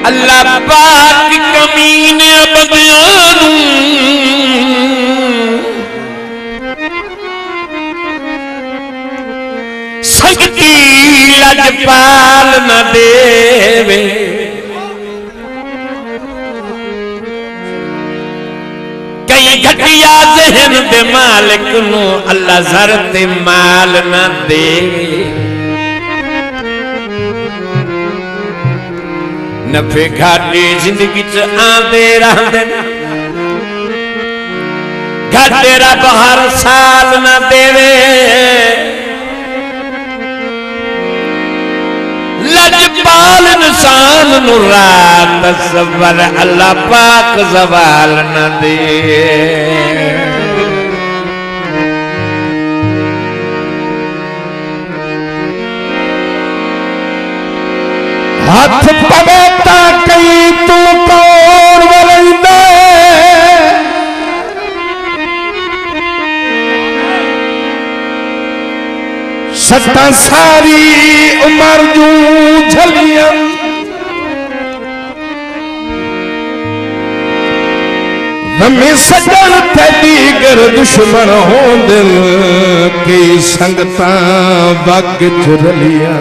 अल्लाह पाक कमीने बंदियां संगती लजपाल न देवे कई घटिया जहन दे मालिक नू अल्लाह ज़र ते माल न देवे नफे घाटे जिंदगी च आंदे रहंदे घाटे रब हर साल न देवे लजपाल इंसान नू रात सबर अल्लाह पाक ज़वाल न दे हाथ पवेता कई तू कौन वलंदे सत्ता सारी उमर जू झलियां नमी सजन थे दीगर दुश्मन होंदिन कई संगतां वग चुरलियां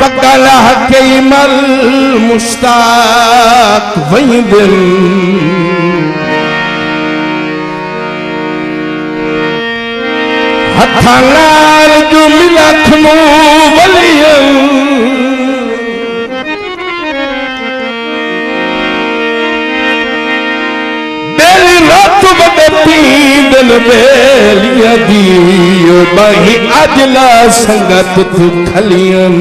पकला कई मल मुश्ताक वही दिल हथालाल जो मिला खनू वलियं बेली रात बदती दिल बेलिया दी बाही अजला संगत तू खलियन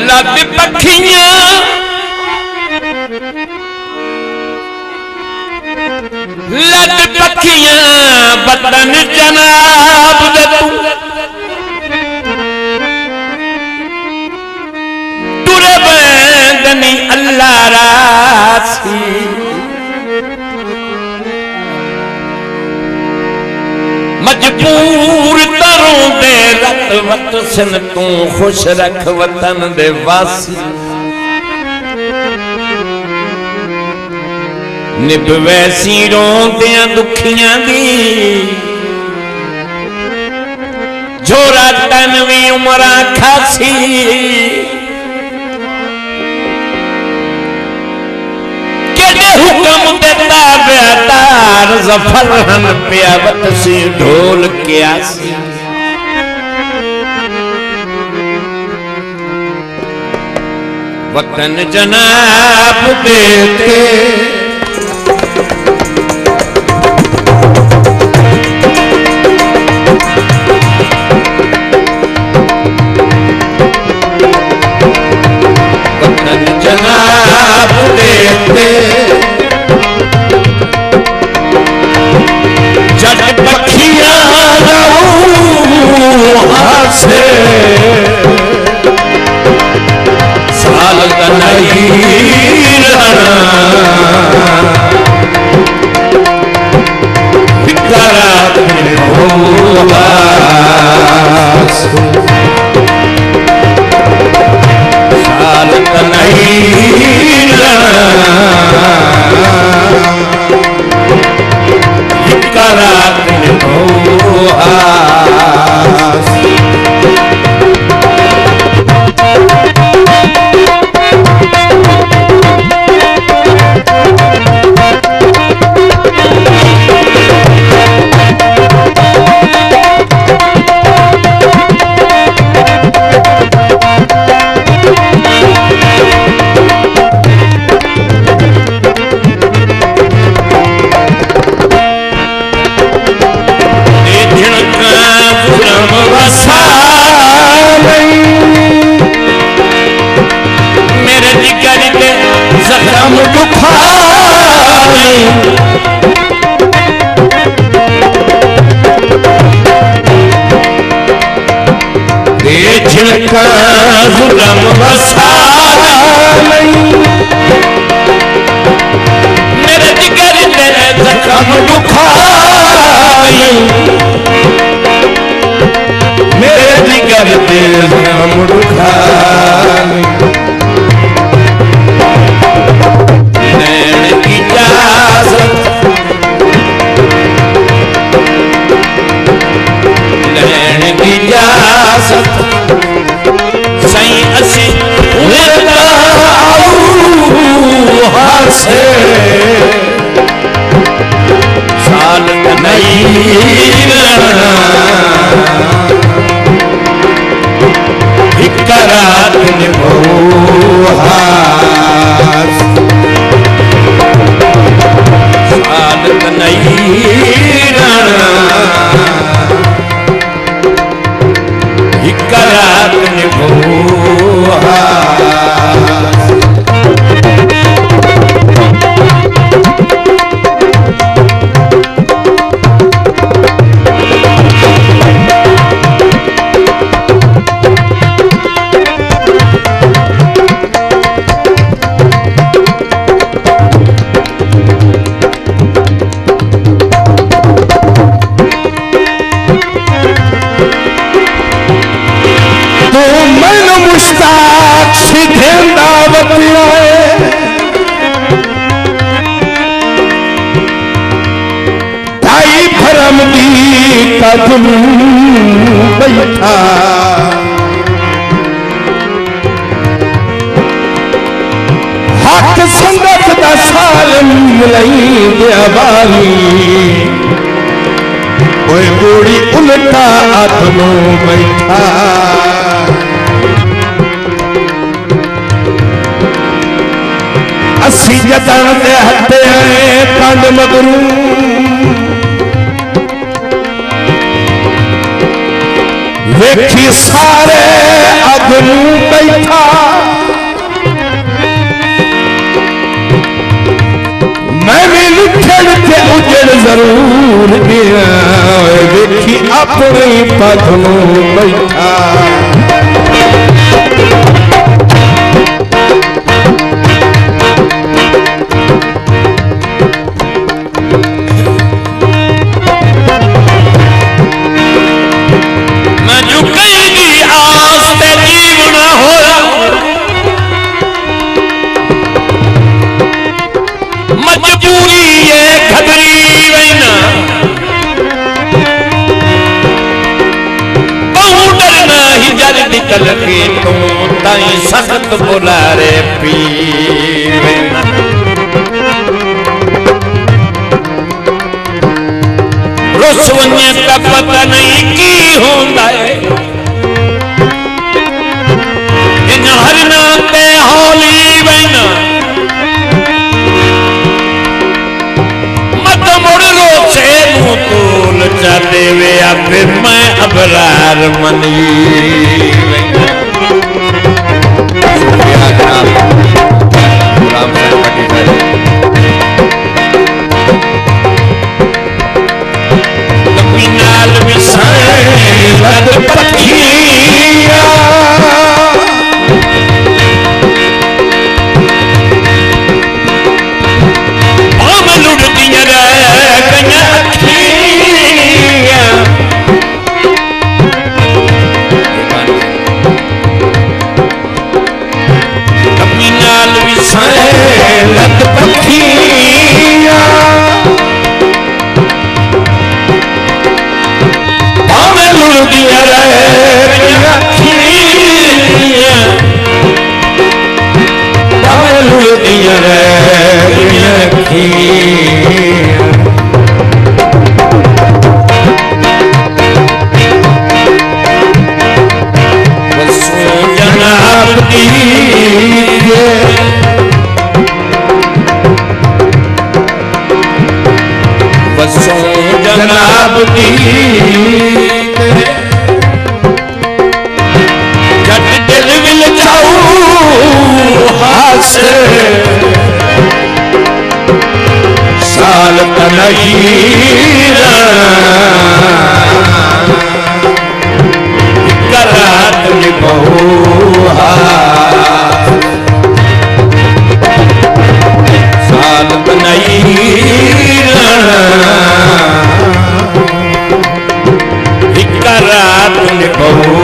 लब पखियां लद पखियां बदन जनाब दे तू टुरे बंदनी अल्लाह रासी मजबूर तरों दे रत वत सन तू खुश रख वतन दे वासी निभ वैसी रोंदियां दुखियां दी झोरा तन भी उमरा खासी केड़े हुक्म देता बेतार जफर हन प्यावत सी ढोल के आसी वतन जनाब देते जनाब देते जट पखिया से साल नहीं साल जिनका जुल्म बसा नहीं मेरे जिगर में हास सालत नहीं राना इकरात निभो हास तुम बैठा हक संगत दा साल मिलई देवानी ओए बूढ़ी उल्टा आत्मो बैठा असी जतन दे हटे कंड मगरू वेखी सारे अगनू बैठा मैं भी लिखण के उजड़ जरूर गया वेखी अपनी पगनू बैठा निकल के तू ताई सख्त बुलारे पी रुसवने का पता नहीं की होंदा है इन हरना ते होली बहना मत मुड़ रोसे मुँह तोल जा देवे फिर मैं अबरार मनी जनाब की जट दिल मिल जाऊ हास साल करात बहु साल करात बहु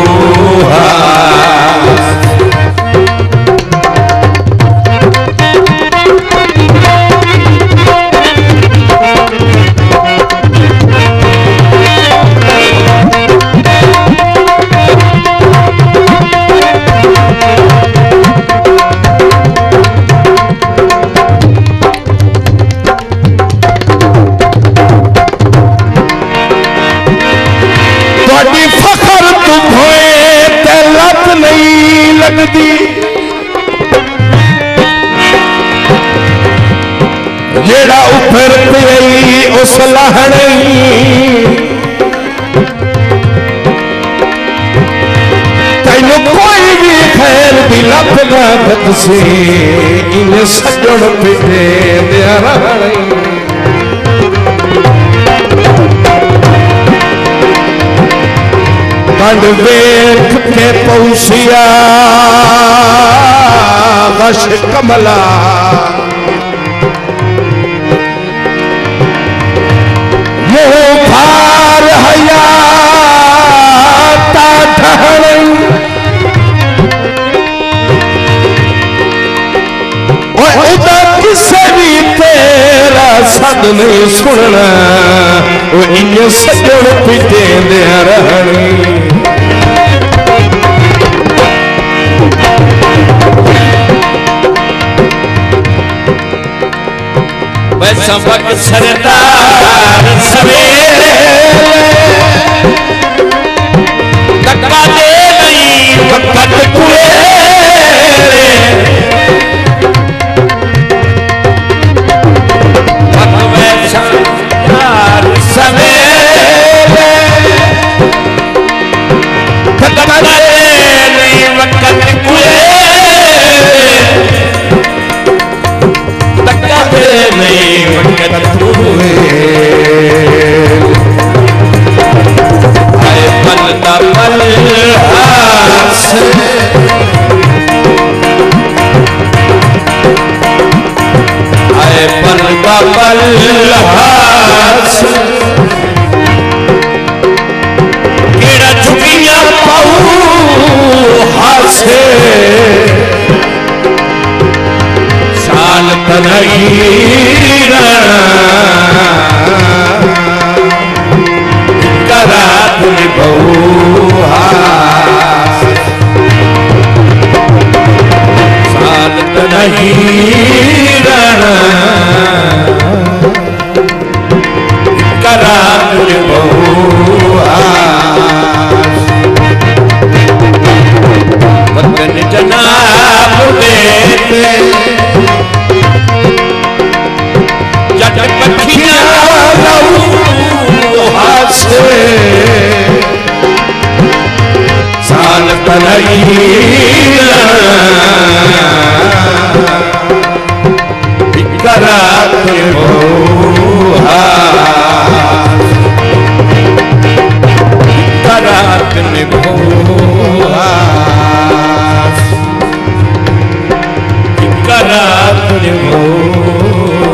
जेड़ा उपर पई उस लहणी तैनू कोई भी खैर भी लभ ना दसी इन्हें सजण पिटे दिया रहनी कंड वेख के पौसिया गश कमला मुँह भार हया किसे भी तेरा सद नहीं सुनना वो इन्हें सजण पिटे दिया रहनी सबक सरदार सवेरे धक्का दे नहीं वक्त कुएरे सरदार सवेरे धक्का दे नहीं वक्त कुएरे धक्का दे नहीं आए पल दा पल हास आए पल दा पल हास केड़ा झुकियां पाऊ हासे साल तनई रात में बहुआ साल नहीं रात में बहुआ वतन जनाब देते जट पखियां साल तनई रात में बहुआ रात में बहुआ रात में बहुआ